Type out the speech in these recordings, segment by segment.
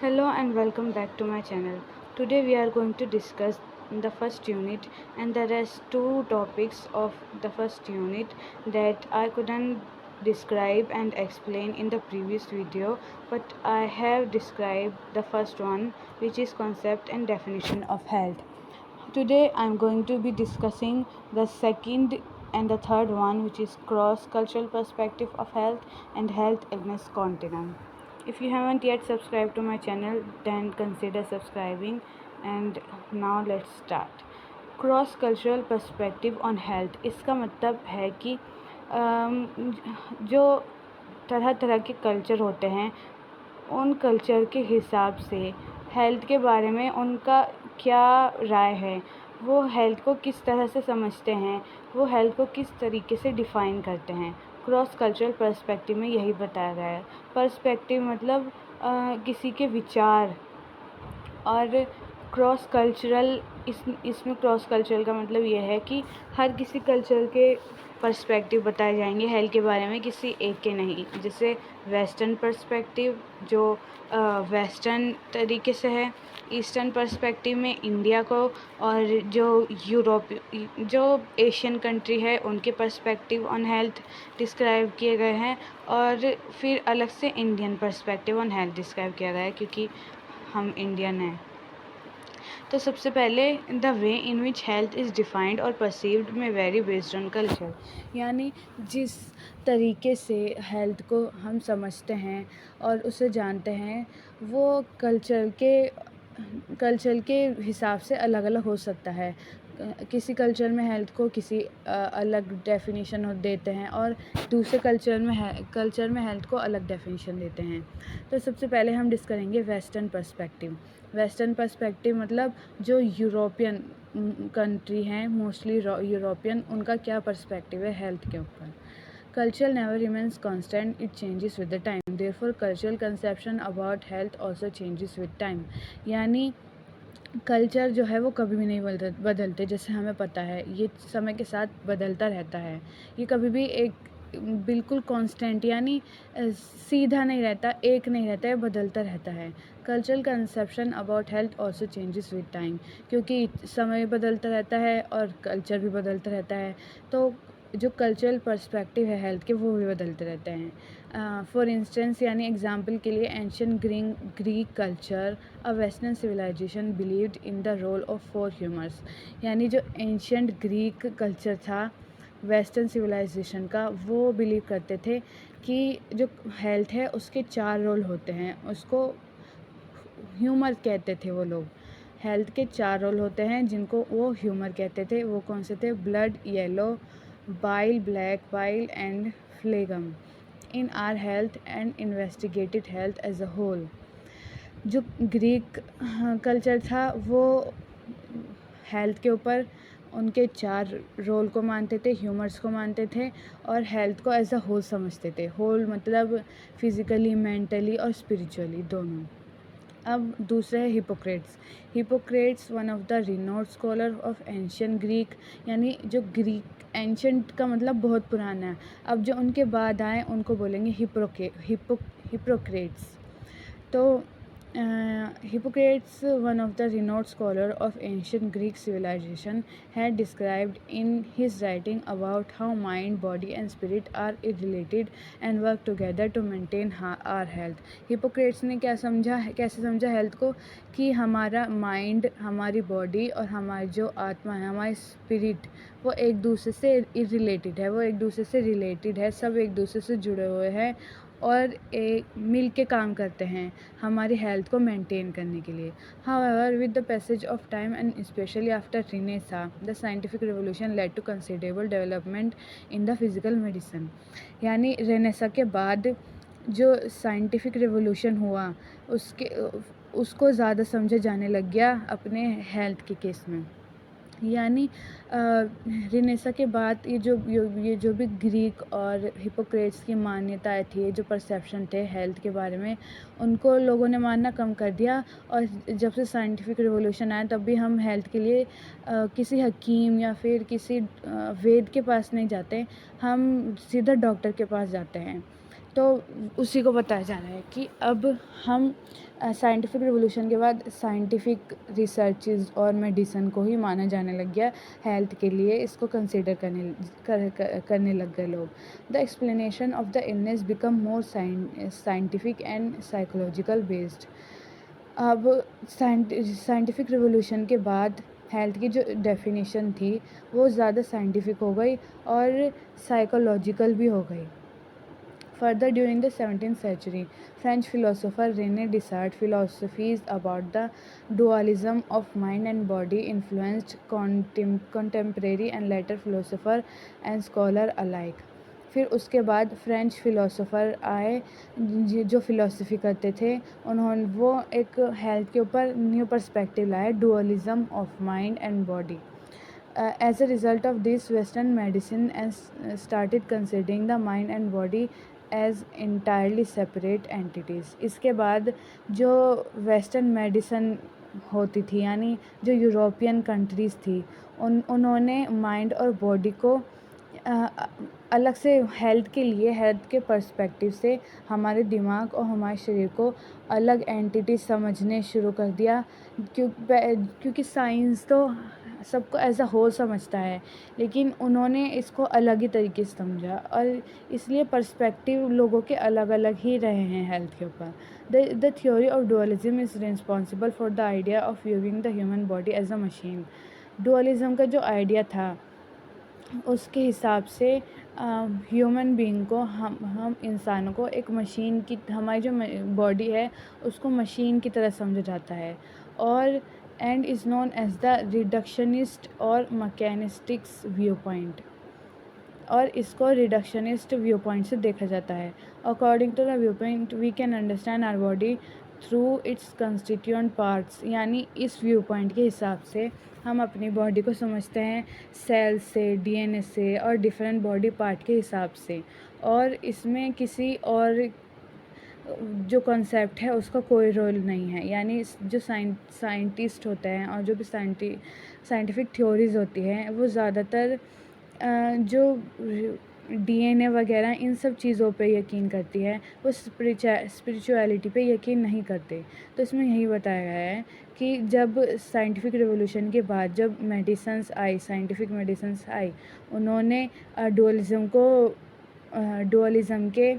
Hello and welcome back to my channel. Today we are going to discuss the first unit, and there is two topics of the first unit that I couldn't describe and explain in the previous video, but I have described the first one, which is concept and definition of health. Today I'm going to be discussing the second and the third one, which is cross cultural perspective of health and health illness continuum. If you haven't yet subscribed to my channel, then consider subscribing. And now let's start. Cross cultural perspective on health, इसका मतलब है कि जो तरह तरह के culture होते हैं, उन कल्चर के हिसाब से हेल्थ के बारे में उनका क्या राय है, वो हेल्थ को किस तरह से समझते हैं, वो हेल्थ को किस तरीके से डिफ़ाइन करते हैं। क्रॉस कल्चरल पर्सपेक्टिव में यही बताया गया है। पर्सपेक्टिव मतलब किसी के विचार, और क्रॉस कल्चरल इसमें क्रॉस कल्चरल का मतलब ये है कि हर किसी कल्चर के पर्सपेक्टिव बताए जाएंगे हेल्थ के बारे में, किसी एक के नहीं। जैसे वेस्टर्न पर्सपेक्टिव जो वेस्टर्न तरीके से है, ईस्टर्न पर्सपेक्टिव में इंडिया को, और जो एशियन कंट्री है उनके पर्सपेक्टिव ऑन हेल्थ डिस्क्राइब किए गए हैं, और फिर अलग से Indian perspective on health describe किया गया है, क्योंकि हम इंडियन हैं। तो सबसे पहले the way in which health is defined और परसीव्ड में वेरी बेस्ड ऑन कल्चर, यानी जिस तरीके से हेल्थ को हम समझते हैं और उसे जानते हैं, वो कल्चर के हिसाब से अलग अलग हो सकता है। किसी कल्चर में हेल्थ को किसी अलग डेफिनेशन देते हैं, और दूसरे कल्चर में हेल्थ को अलग डेफिनेशन देते हैं। तो सबसे पहले हम डिस्कस करेंगे वेस्टर्न पर्सपेक्टिव। वेस्टर्न पर्सपेक्टिव मतलब जो यूरोपियन कंट्री हैं, मोस्टली यूरोपियन, उनका क्या पर्सपेक्टिव है हेल्थ के ऊपर। Culture never remains constant, it changes with the time, therefore cultural conception about health also changes with time. यानी कल्चर जो है वो कभी भी नहीं बदलते। जैसे हमें पता है ये समय के साथ बदलता रहता है, ये कभी भी एक बिल्कुल कांस्टेंट यानी सीधा नहीं रहता, एक नहीं रहता है, बदलता रहता है। Cultural conception about health also changes with time, क्योंकि समय बदलता रहता है और कल्चर भी बदलता रहता है, तो जो कल्चरल पर्सपेक्टिव है हेल्थ के वो भी बदलते रहते हैं। फॉर इंस्टेंस यानी एग्जांपल के लिए ancient Greek culture, a western civilisation believed in the role of 4 humours. यानी जो एंशियंट ग्रीक कल्चर था वेस्टर्न सिविलाइजेशन का, वो बिलीव करते थे कि जो हेल्थ है उसके 4 रोल होते हैं। उसको ह्यूमर कहते थे वो लोग। हेल्थ के 4 रोल होते हैं जिनको वो ह्यूमर कहते थे। वो कौन से थे? Blood yellow, bile black bile and phlegm in our health and investigated health as a whole। जो ग्रीक कल्चर था वो हेल्थ के ऊपर उनके 4 रोल को मानते थे, ह्यूमर्स को मानते थे, और हेल्थ को एज अ होल समझते थे। होल मतलब फिज़िकली, मेंटली और स्पिरिचुअली दोनों। अब दूसरा है Hippocrates one of the renowned scholar of ancient Greek. यानी जो ग्रीक एंशियंट का मतलब बहुत पुराना है, अब जो उनके बाद आए उनको बोलेंगे हिपोक्रेट्स। तो Hippocrates, one of the renowned scholar of ancient Greek civilization, had described in his writing about how mind, body and spirit are related and work together to maintain our health। Hippocrates ने कैसे समझा health को कि हमारा mind, हमारी body और हमारी जो आत्मा है, हमारी स्पिरिट, वो एक दूसरे से रिलेटेड है, सब एक दूसरे से जुड़े हुए हैं और मिल के काम करते हैं हमारी हेल्थ को मेंटेन करने के लिए। However with the passage of time and specially after renaissance, the scientific revolution led to considerable development in the physical medicine. यानी रेनेसा के बाद जो साइंटिफिक रिवोल्यूशन हुआ उसको ज़्यादा समझा जाने लग गया अपने हेल्थ के केस में। यानी रिनेसा के बाद ये जो भी ग्रीक और हिपोक्रेट्स की मान्यताएं थी, जो परसेप्शन थे हेल्थ के बारे में, उनको लोगों ने मानना कम कर दिया। और जब से साइंटिफिक रिवोल्यूशन आया तब भी हम हेल्थ के लिए किसी हकीम या फिर किसी वैद्य के पास नहीं जाते, हम सीधा डॉक्टर के पास जाते हैं। तो उसी को बताया जा रहा है कि अब हम साइंटिफिक रिवॉल्यूशन के बाद साइंटिफिक रिसर्चेज और मेडिसिन को ही माना जाने लग गया हेल्थ के लिए, इसको कंसिडर करने लग गए लोग। The explanation of the illness become more scientific and psychological based. अब साइंटिफिक रिवॉल्यूशन के बाद हेल्थ की जो डेफिनेशन थी वो ज़्यादा साइंटिफिक हो गई और साइकोलॉजिकल भी हो गई। Further, during the 17th century, French philosopher René Descartes' philosophies about the dualism of mind and body influenced contemporary and later philosopher and scholar alike. फिर उसके बाद फ्रेंच फिलोसोफर आए जो फ़िलोसफी करते थे, उन्होंने वो एक हेल्थ के ऊपर न्यू पर्सपेक्टिव लाया, dualism of mind and body. As a result of this, Western medicine started considering the mind and body as entirely separate entities. इसके बाद जो वेस्टर्न मेडिसिन होती थी, यानी जो यूरोपियन कंट्रीज़ थी, उन्होंने माइंड और बॉडी को अलग से हेल्थ के पर्सपेक्टिव से हमारे दिमाग और हमारे शरीर को अलग एंटिटी समझने शुरू कर दिया, क्योंकि साइंस तो सबको एज अ होल समझता है, लेकिन उन्होंने इसको अलग ही तरीके से समझा और इसलिए पर्सपेक्टिव लोगों के अलग अलग ही रहे हैं हेल्थ के ऊपर. The theory of dualism is responsible for the idea of viewing the human body as a machine. Dualism का जो आइडिया था उसके हिसाब से ह्यूमन बीइंग को हम इंसानों को एक मशीन की, हमारी जो बॉडी है उसको मशीन की तरह समझा जाता है, और and is known as the reductionist और मैकेनिस्टिक्स व्यू पॉइंट, और इसको रिडक्शनिस्ट व्यू पॉइंट से देखा जाता है. According to the view point we can understand our body through its constituent parts. यानी इस व्यू पॉइंट के हिसाब से हम अपनी बॉडी को समझते हैं सेल से, डीएनए से और डिफरेंट बॉडी पार्ट के हिसाब से, और इसमें किसी और जो कॉन्सेप्ट है उसका कोई रोल नहीं है. यानी जो साइंटिस्ट होते हैं और जो भी साइंटिफिक थ्योरीज़ होती हैं वो ज़्यादातर जो डीएनए वगैरह इन सब चीज़ों पे यकीन करती है, वो स्पिरिचुअलिटी पे यकीन नहीं करते. तो इसमें यही बताया गया है कि जब साइंटिफिक रिवॉल्यूशन के बाद जब साइंटिफिक मेडिसिन्स आई, उन्होंने डुअलिज़म के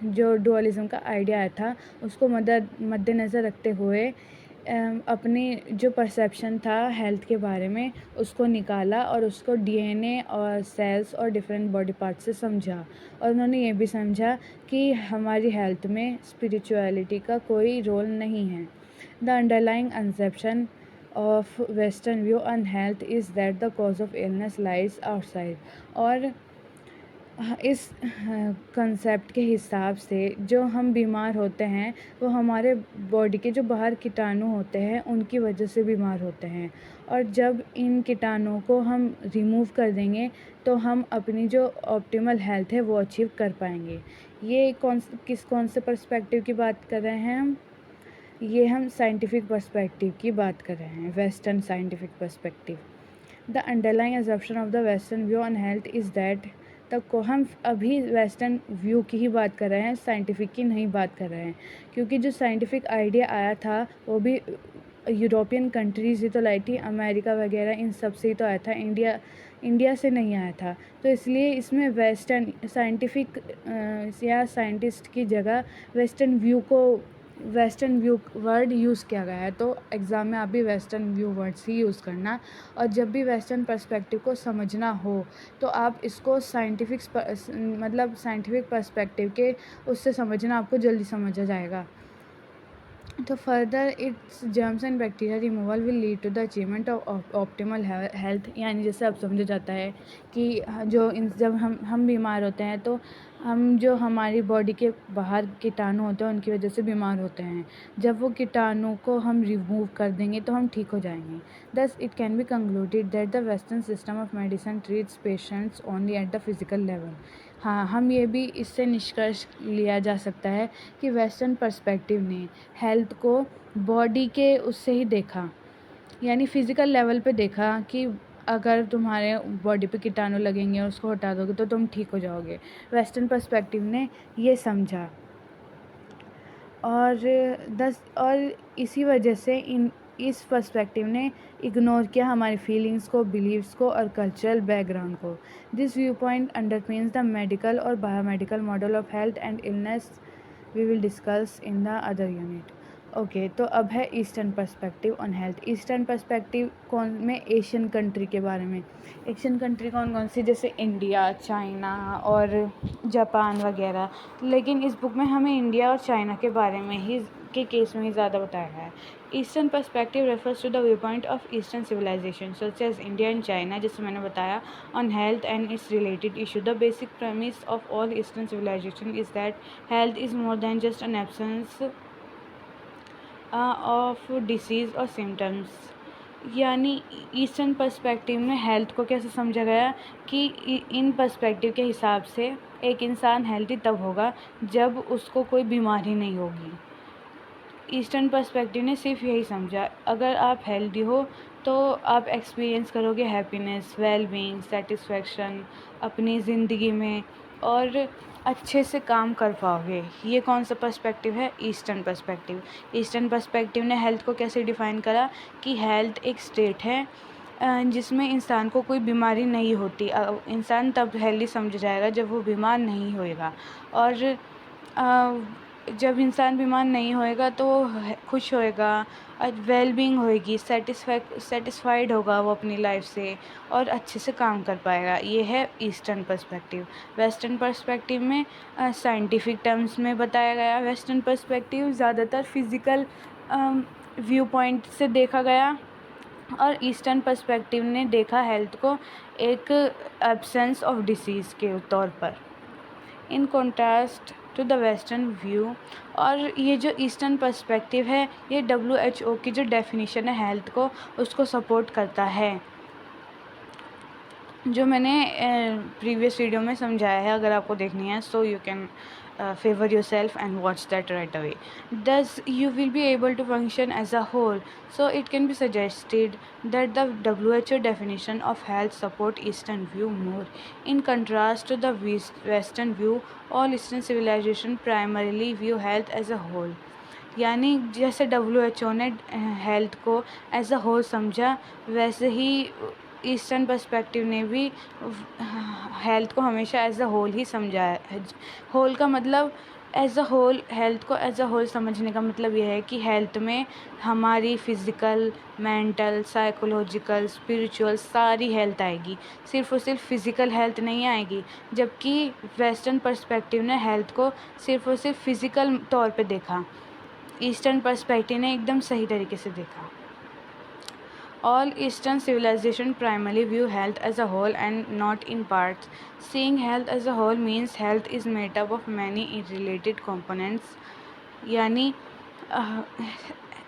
जो डुअलिज़म का आइडिया आया था उसको मद्देनज़र रखते हुए अपनी जो परसेप्शन था हेल्थ के बारे में उसको निकाला और उसको डीएनए और सेल्स और डिफरेंट बॉडी पार्ट से समझा. और उन्होंने ये भी समझा कि हमारी हेल्थ में स्पिरिचुअलिटी का कोई रोल नहीं है. The underlying conception of western view on health is that the cause of illness lies outside. और इस कंसेप्ट के हिसाब से जो हम बीमार होते हैं वो हमारे बॉडी के जो बाहर कीटाणु होते हैं उनकी वजह से बीमार होते हैं, और जब इन कीटाणुओं को हम रिमूव कर देंगे तो हम अपनी जो ऑप्टिमल हेल्थ है वो अचीव कर पाएंगे. ये कौन से पर्सपेक्टिव की बात कर रहे हैं हम साइंटिफिक पर्सपेक्टिव की बात कर रहे हैं, western scientific perspective. The underlying assumption of the western view on health is that हम अभी वेस्टर्न व्यू की ही बात कर रहे हैं, साइंटिफिक की नहीं बात कर रहे हैं, क्योंकि जो साइंटिफिक आइडिया आया था वो भी यूरोपियन कंट्रीज़ ही तो लाई थी, अमेरिका वगैरह इन सब से ही तो आया था, इंडिया से नहीं आया था. तो इसलिए इसमें वेस्टर्न साइंटिफिक या साइंटिस्ट की जगह वेस्टर्न व्यू वर्ड यूज़ किया गया है. तो एग्ज़ाम में आप भी वेस्टर्न व्यू वर्ड्स ही यूज़ करना, और जब भी वेस्टर्न पर्सपेक्टिव को समझना हो तो आप इसको साइंटिफिक पर्सपेक्टिव के उससे समझना, आपको जल्दी समझ आ जाएगा. तो further its germs and bacteria removal will lead to the achievement of optimal health. यानी जैसे अब समझा जाता है कि जब हम बीमार होते हैं तो हम जो हमारी बॉडी के बाहर कीटाणु होते हैं उनकी वजह से बीमार होते हैं, जब वो कीटाणु को हम रिमूव कर देंगे तो हम ठीक हो जाएंगे. Thus it can be concluded that the western system of medicine treats patients only at the physical level. हाँ, हम ये भी इससे निष्कर्ष लिया जा सकता है कि वेस्टर्न पर्सपेक्टिव ने हेल्थ को बॉडी के उससे ही देखा, यानी फ़िज़िकल लेवल पे देखा कि अगर तुम्हारे बॉडी पे कीटाणु लगेंगे और उसको हटा दोगे तो तुम ठीक हो जाओगे। वेस्टर्न पर्सपेक्टिव ने ये समझा और इसी वजह से इस पर्सपेक्टिव ने इग्नोर किया हमारी फीलिंग्स को, बिलीव्स को और कल्चरल बैकग्राउंड को। This view point underpins the medical और biomedical model of health and illness we will discuss in the other unit. Okay, तो अब है eastern perspective on health. Eastern perspective में एशियन कंट्री के बारे में। एशियन कंट्री कौन कौन सी, जैसे इंडिया, चाइना और जापान वगैरह। लेकिन इस बुक में हमें इंडिया और चाइना के बारे में ही के केस में ही ज़्यादा बताया गया है। Eastern perspective refers to the view point of eastern civilisation such as India and China, जैसे मैंने बताया, on health and its related issue. The basic premise of all eastern civilisation is that health is more than just an absence of disease और symptoms. यानी eastern perspective में health को कैसे समझा गया कि इन पर्सपेक्टिव के हिसाब से एक इंसान हेल्थी तब होगा जब उसको कोई बीमारी नहीं होगी। ईस्टर्न पर्सपेक्टिव ने सिर्फ यही समझा, अगर आप हेल्दी हो तो आप एक्सपीरियंस करोगे हैप्पीनेस, वेलबींग, सेटिस्फैक्शन अपनी ज़िंदगी में और अच्छे से काम कर पाओगे। ये कौन सा पर्सपेक्टिव है? Eastern perspective. ईस्टर्न पर्सपेक्टिव ने हेल्थ को कैसे डिफ़ाइन करा कि हेल्थ एक स्टेट है जिसमें इंसान को कोई बीमारी नहीं होती। इंसान तब हेल्दी समझा जाएगा जब वो बीमार नहीं होएगा, और जब इंसान बीमार नहीं होएगा तो वो खुश होएगा और वेलबींग होएगी, सेटिस्फाइड होगा वो अपनी लाइफ से और अच्छे से काम कर पाएगा। ये है ईस्टर्न पर्सपेक्टिव। वेस्टर्न पर्सपेक्टिव में साइंटिफिक टर्म्स में बताया गया। वेस्टर्न पर्सपेक्टिव ज़्यादातर फिज़िकल व्यू पॉइंट से देखा गया और ईस्टर्न पर्सपेक्टिव ने देखा हेल्थ को एक एब्सेंस ऑफ डिसीज़ के तौर पर, in contrast to the western view. और ये जो ईस्टर्न पर्सपेक्टिव है ये WHO की जो डेफिनेशन है हेल्थ को, उसको सपोर्ट करता है, जो मैंने प्रीवियस वीडियो में समझाया है। अगर आपको देखनी है so you can favor yourself and watch that right away. Thus you will be able to function as a whole, so it can be suggested that the WHO definition of health support Eastern view more. In contrast to the Western view, all Eastern civilization primarily view health as a whole. यानी जैसे WHO ने health को as a whole समझा, वैसे ही eastern perspective ने भी health को हमेशा एज अ होल ही समझा है। होल का मतलब एज अ होल, हेल्थ को एज अ होल समझने का मतलब यह है कि हेल्थ में हमारी फिज़िकल, मेंटल, साइकोलॉजिकल, स्पिरिचुअल सारी हेल्थ आएगी, सिर्फ और सिर्फ फिज़िकल हेल्थ नहीं आएगी। जबकि वेस्टर्न पर्सपेक्टिव ने हेल्थ को सिर्फ और सिर्फ फिज़िकल तौर पे देखा, ईस्टर्न पर्सपेक्टिव ने एकदम सही तरीके से देखा। All Eastern civilization primarily view health as a whole and not in parts. Seeing health as a whole means health is made up of many related components. यानी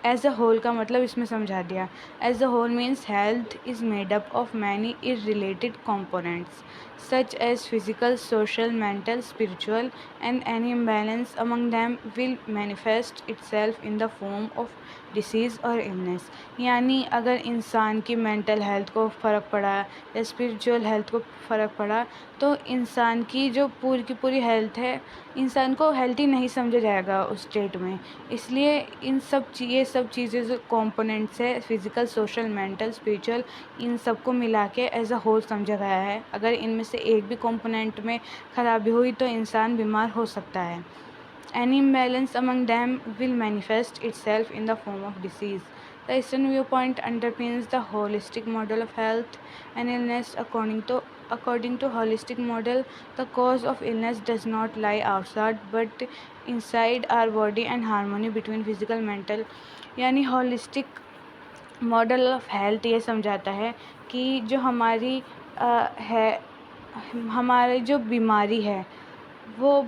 एज अ होल का मतलब इसमें समझा दिया। As a whole means health is made up of many irrelated components such as physical, social, mental, spiritual, and any imbalance among them will manifest itself in the form of disease और illness. यानी अगर इंसान की mental health को फ़र्क पड़ा या spiritual health को फ़र्क पड़ा तो इंसान की जो पूरी की पूरी हेल्थ है, इंसान को हेल्थी नहीं समझा जाएगा उस स्टेट में। इसलिए ये सब चीज़ें जो कॉम्पोनेंट्स है, फिज़िकल, सोशल, मेंटल, स्पिरिचुअल, इन सब को मिला के एज अ होल समझा गया है। अगर इनमें से एक भी कॉम्पोनेंट में ख़राबी हुई तो इंसान बीमार हो सकता है। Any imbalance among them will manifest itself in the form of disease. The Eastern viewpoint underpins the holistic model of health and illness. According to holistic model, the cause of illness does not lie outside but inside our body, and harmony between physical, mental. यानी holistic model of health ये समझाता है कि जो हमारी हमारी जो बीमारी है वो,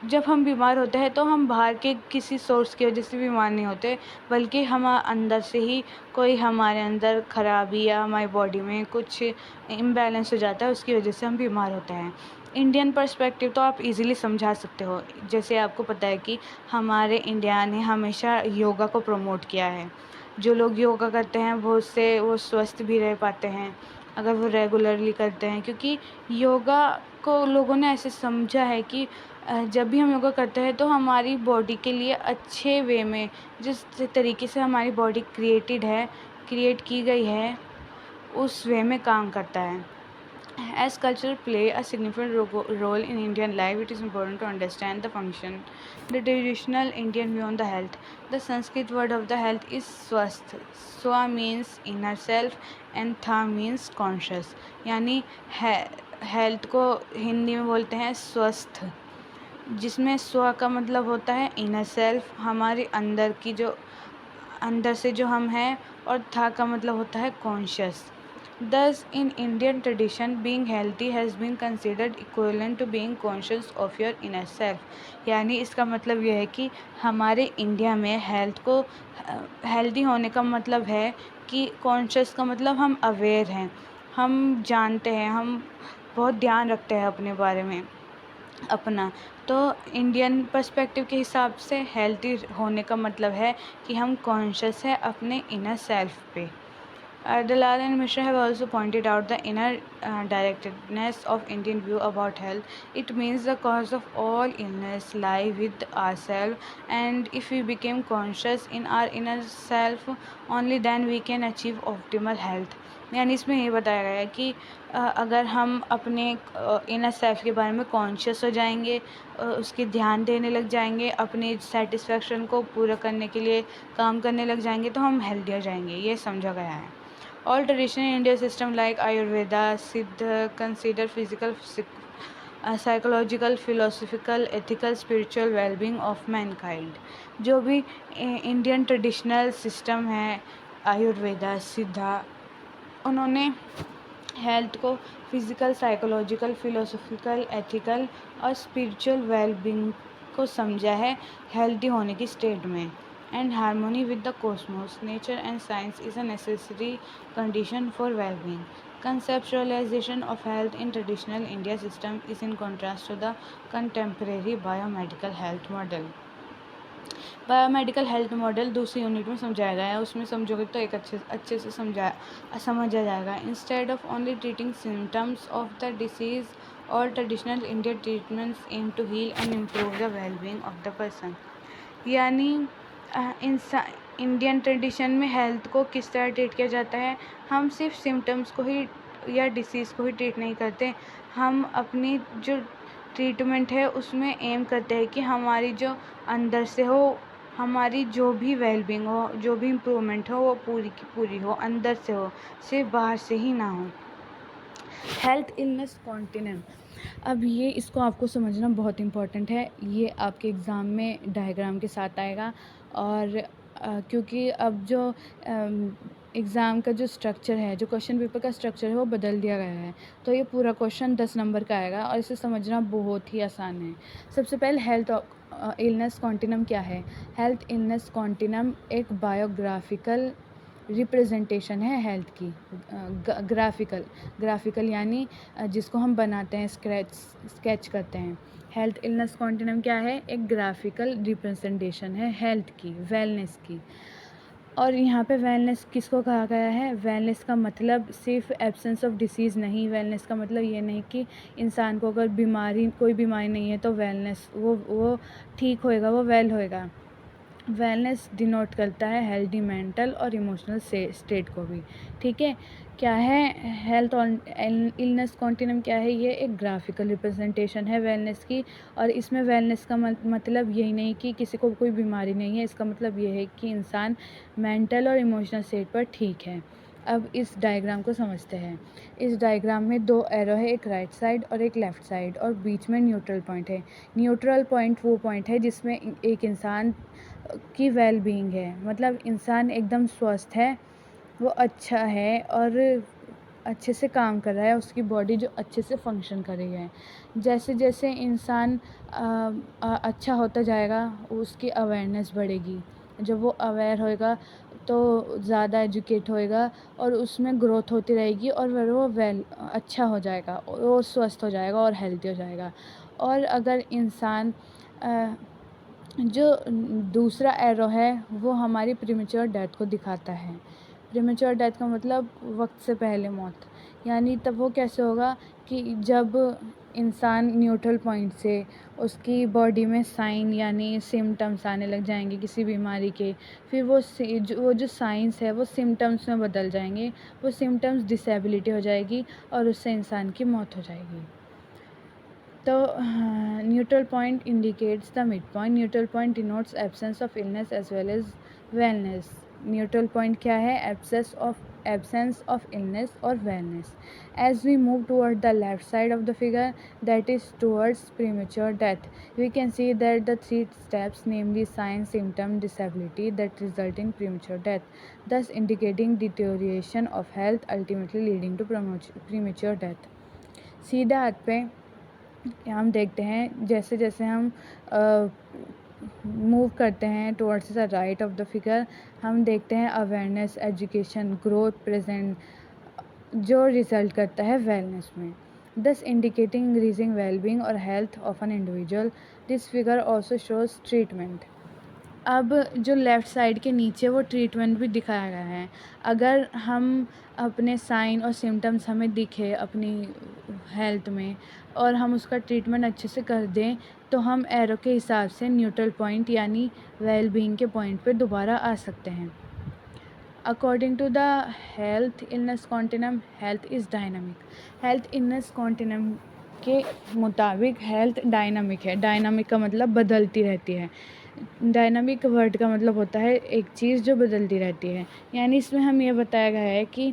जब हम बीमार होते हैं तो हम बाहर के किसी सोर्स की वजह से बीमार नहीं होते, बल्कि हम अंदर से ही कोई हमारे अंदर खराबी या हमारी बॉडी में कुछ इम्बैलेंस हो जाता है, उसकी वजह से हम बीमार होते हैं। इंडियन पर्सपेक्टिव तो आप इजीली समझा सकते हो। जैसे आपको पता है कि हमारे इंडिया ने हमेशा योगा को प्रमोट किया है। जो लोग योगा करते हैं वो स्वस्थ भी रह पाते हैं। अगर वो रेगुलरली करते हैं, क्योंकि योगा को लोगों ने ऐसे समझा है कि जब भी हम योगा करते हैं तो हमारी बॉडी के लिए अच्छे वे में, जिस तरीके से हमारी बॉडी क्रिएट की गई है, उस वे में काम करता है। As culture play a significant role in Indian life, it is important to understand the function. The traditional Indian view on the health. The Sanskrit word of the health is swasth. Swa means inner self and tha means conscious. यानी health को हिंदी में बोलते हैं स्वस्थ, जिसमें स्व का मतलब होता है इनर सेल्फ, हमारे अंदर से जो हम हैं, और था का मतलब होता है conscious. Thus, in Indian tradition, being healthy has been considered equivalent to being conscious of your inner self. यानी इसका मतलब यह है कि हमारे इंडिया में हेल्दी होने का मतलब है कि कॉन्शियस का मतलब हम अवेयर हैं, हम जानते हैं, हम बहुत ध्यान रखते हैं अपने बारे में अपना। तो इंडियन पर्सपेक्टिव के हिसाब से हेल्दी होने का मतलब है कि हम कॉन्शियस है अपने इनर सेल्फ पे। Dalal and Mishra have also pointed out the inner directedness of Indian view about health. It means the cause of all illness lie with ourselves, and if we become conscious in our inner self, only then we can achieve optimal health. यानी इसमें ये बताया गया है कि अगर हम अपने इनर सेल्फ के बारे में कॉन्शियस हो जाएंगे, उसके ध्यान देने लग जाएंगे, अपने सेटिस्फेक्शन को पूरा करने के लिए काम करने लग जाएंगे, तो हम हेल्दी हो जाएंगे, ये समझा गया है। All traditional Indian system like Ayurveda, Siddha consider physical, psychological, philosophical, ethical, spiritual well-being of mankind. जो भी इंडियन ट्रेडिशनल सिस्टम है, आयुर्वेदा, सिद्धा, उन्होंने हेल्थ को फिज़िकल, साइकोलॉजिकल, फिलोसॉफिकल, एथिकल और स्पिरिचुअल वेलबींग को समझा है हेल्दी होने की स्टेट में। And harmony with the cosmos, nature and science is a necessary condition for well-being. Conceptualization of health in traditional India system is in contrast to the contemporary biomedical health model. Biomedical health model दूसरी unit में समझाया गया है, उसमें समझोगे तो एक अच्छे से समझा जाएगा। Instead of only treating symptoms of the disease, और traditional Indian treatments aim to heal and improve the wellbeing of the person. यानी इंडियन ट्रेडिशन में हेल्थ को किस तरह ट्रीट किया जाता है, हम सिर्फ सिम्टम्स को ही या डिसीज़ को ही ट्रीट नहीं करते, हम अपनी जो ट्रीटमेंट है उसमें एम करते हैं कि हमारी जो अंदर से हो, हमारी जो भी वेलबींग हो, जो भी इम्प्रूवमेंट हो, वो पूरी की पूरी हो, अंदर से हो, सिर्फ बाहर से ही ना हो। हेल्थ इलनेस कॉन्टिन्यूम, अब ये इसको आपको समझना बहुत इम्पॉर्टेंट है, ये आपके एग्ज़ाम में डायग्राम के साथ आएगा। और क्योंकि अब जो एग्ज़ाम का जो स्ट्रक्चर है, जो क्वेश्चन पेपर का स्ट्रक्चर है, वो बदल दिया गया है, तो ये पूरा क्वेश्चन 10 नंबर का आएगा और इसे समझना बहुत ही आसान है। सबसे पहले हेल्थ इलनेस कॉन्टिन्यूम क्या है। हेल्थ इलनेस कॉन्टिन्यूम एक बायोग्राफिकल रिप्रेजेंटेशन है हेल्थ की। ग्राफिकल यानी जिसको हम बनाते हैं, स्केच करते हैं। हेल्थ इलनेस कॉन्टिन्यूम क्या है, एक ग्राफिकल रिप्रेजेंटेशन है हेल्थ की, वेलनेस की। और यहाँ पे वेलनेस किसको कहा गया है, वेलनेस का मतलब सिर्फ एब्सेंस ऑफ डिसीज़ नहीं, वेलनेस का मतलब ये नहीं कि इंसान को अगर कोई बीमारी नहीं है तो वेलनेस वो ठीक होएगा, वो वेल होएगा। वेलनेस डिनोट करता है हेल्दी मेंटल और इमोशनल स्टेट को भी। ठीक है, क्या है हेल्थ इलनेस कॉन्टिन्यूम क्या है, ये एक ग्राफिकल रिप्रेजेंटेशन है वेलनेस की। और इसमें वेलनेस का मतलब यही नहीं कि किसी को कोई बीमारी नहीं है, इसका मतलब ये है कि इंसान मेंटल और इमोशनल स्टेट पर ठीक है। अब इस डायग्राम को समझते हैं। इस डायग्राम में 2 एरो है, एक राइट साइड और एक लेफ़्ट साइड, और बीच में न्यूट्रल पॉइंट है। न्यूट्रल पॉइंट वो पॉइंट है जिसमें एक इंसान की वेल बीइंग है, मतलब इंसान एकदम स्वस्थ है, वो अच्छा है और अच्छे से काम कर रहा है, उसकी बॉडी जो अच्छे से फंक्शन कर रही है। जैसे जैसे इंसान अच्छा होता जाएगा, उसकी अवेयरनेस बढ़ेगी। जब वो अवेयर होएगा तो ज़्यादा एजुकेट होएगा और उसमें ग्रोथ होती रहेगी और फिर वो अच्छा हो जाएगा, वो स्वस्थ हो जाएगा और हेल्दी हो जाएगा। और अगर इंसान जो दूसरा एरो है वो हमारी प्रीमेच्योर डेथ को दिखाता है। प्रीमेच्योर डेथ का मतलब वक्त से पहले मौत। यानी तब वो कैसे होगा कि जब इंसान न्यूट्रल पॉइंट से उसकी बॉडी में साइन यानी सिम्टम्स आने लग जाएंगे किसी बीमारी के, फिर वो जो साइंस है वो सिम्टम्स में बदल जाएंगे, वो सिम्टम्स डिसेबिलिटी हो जाएगी और उससे इंसान की मौत हो जाएगी। तो neutral point indicates the mid point. Neutral point denotes absence of illness as well as wellness. Neutral point क्या है? एब्सेंस ऑफ इलनेस और wellness. As we move toward the left side of the figure, that is towards premature death, we can see that the 3 steps, namely sign, symptom, disability, that result in premature death, thus indicating deterioration of health, ultimately leading to premature death. सीधे हाथ पे हम देखते हैं जैसे जैसे हम move करते हैं towards the right of the figure, हम देखते हैं अवेयरनेस, एजुकेशन, ग्रोथ प्रेजेंट, जो रिजल्ट करता है वेलनेस में, thus indicating increasing well-being or health of an individual. This figure also shows treatment. अब जो लेफ़्ट साइड के नीचे वो ट्रीटमेंट भी दिखाया गया है। अगर हम अपने साइन और सिम्टम्स हमें दिखे अपनी हेल्थ में और हम उसका ट्रीटमेंट अच्छे से कर दें, तो हम एरो के हिसाब से न्यूट्रल पॉइंट यानी वेल बीइंग के पॉइंट पे दोबारा आ सकते हैं। According to the health illness continuum, health is dynamic. Health illness continuum के मुताबिक हेल्थ डायनामिक है। डायनामिक का मतलब बदलती रहती है। डायनामिक वर्ड का मतलब होता है एक चीज़ जो बदलती रहती है, यानी इसमें हम ये बताया गया है कि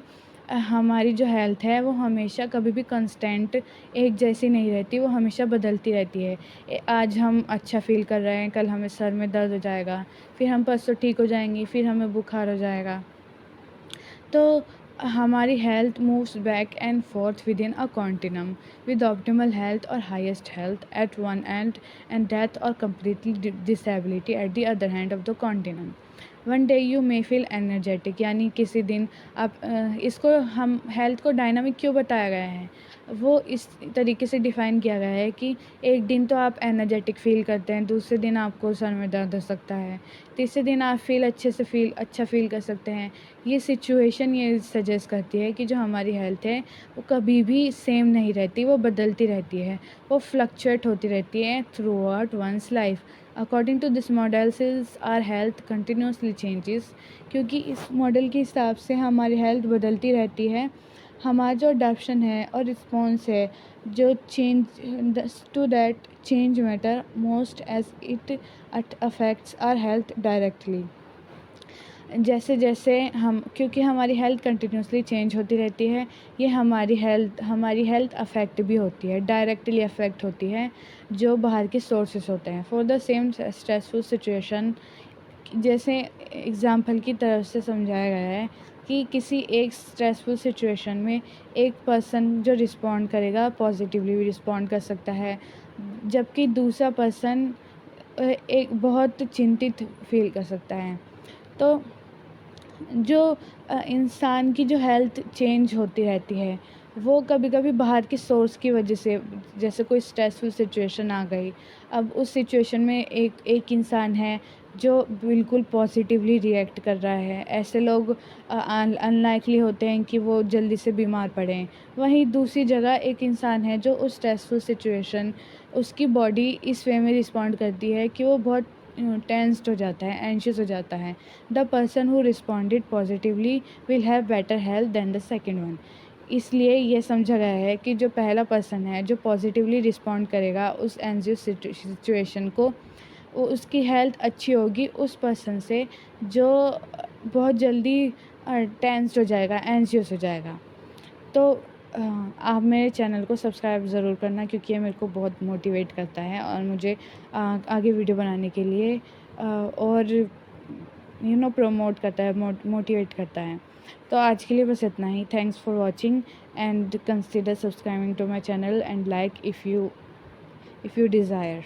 हमारी जो हेल्थ है वो हमेशा कभी भी कांस्टेंट एक जैसी नहीं रहती, वो हमेशा बदलती रहती है। आज हम अच्छा फ़ील कर रहे हैं, कल हमें सर में दर्द हो जाएगा, फिर हम परसों ठीक हो जाएंगी, फिर हमें बुखार हो जाएगा। तो हमारी health moves back and fourth with in a continuum with optimal health or highest health at one end and death or completely disability at the other hand of the continuum. One day you may feel energetic, यानी किसी दिन आप इसको हम health को dynamic क्यों बताया गया है, वो इस तरीके से डिफ़ाइन किया गया है कि एक दिन तो आप एनर्जेटिक फ़ील करते हैं, दूसरे दिन आपको सर में दर्द हो सकता है, तीसरे दिन आप अच्छा फ़ील कर सकते हैं। ये सिचुएशन ये सजेस्ट करती है कि जो हमारी हेल्थ है वो कभी भी सेम नहीं रहती, वो बदलती रहती है, वो फ्लक्चुएट होती रहती है throughout one's life. According to this model since our health continuously changes, क्योंकि इस मॉडल के हिसाब से हमारी हेल्थ बदलती रहती है, हमारा जो अडॉप्शन है और रिस्पॉन्स है जो change to that change matter most as it affects our health directly. जैसे जैसे हम, क्योंकि हमारी हेल्थ कंटिन्यूसली चेंज होती रहती है, ये हमारी हेल्थ अफेक्ट भी होती है, डायरेक्टली अफेक्ट होती है जो बाहर के सोर्सेस होते हैं। For the same stressful situation, जैसे एग्ज़ाम्पल की तरफ से समझाया गया है कि किसी एक स्ट्रेसफुल सिचुएशन में एक पर्सन जो रिस्पॉन्ड करेगा पॉजिटिवली भी रिस्पॉन्ड कर सकता है, जबकि दूसरा पर्सन एक बहुत चिंतित फील कर सकता है। तो जो इंसान की जो हेल्थ चेंज होती रहती है वो कभी कभी बाहर के सोर्स की वजह से, जैसे कोई स्ट्रेसफुल सिचुएशन आ गई, अब उस सिचुएशन में एक इंसान है जो बिल्कुल पॉजिटिवली रिएक्ट कर रहा है, ऐसे लोग अनलाइकली होते हैं कि वो जल्दी से बीमार पड़ें। वहीं दूसरी जगह एक इंसान है जो उस स्ट्रेसफुल सिचुएशन, उसकी बॉडी इस वे में रिस्पॉन्ड करती है कि वो बहुत टेंस्ड हो जाता है, एंशियस हो जाता है। The person who responded positively will have better health than the second one. इसलिए ये समझा गया है कि जो पहला पर्सन है जो पॉजिटिवली रिस्पॉन्ड करेगा उस एंशियस सिचुएशन को, उसकी हेल्थ अच्छी होगी उस पर्सन से जो बहुत जल्दी टेंस्ड हो जाएगा, एंशियस हो जाएगा। तो आप मेरे चैनल को सब्सक्राइब ज़रूर करना, क्योंकि ये मेरे को बहुत मोटिवेट करता है और मुझे आगे वीडियो बनाने के लिए और प्रमोट करता है, मोटिवेट करता है। तो आज के लिए बस इतना ही। Thanks for watching and consider subscribing to my channel and like if you desire.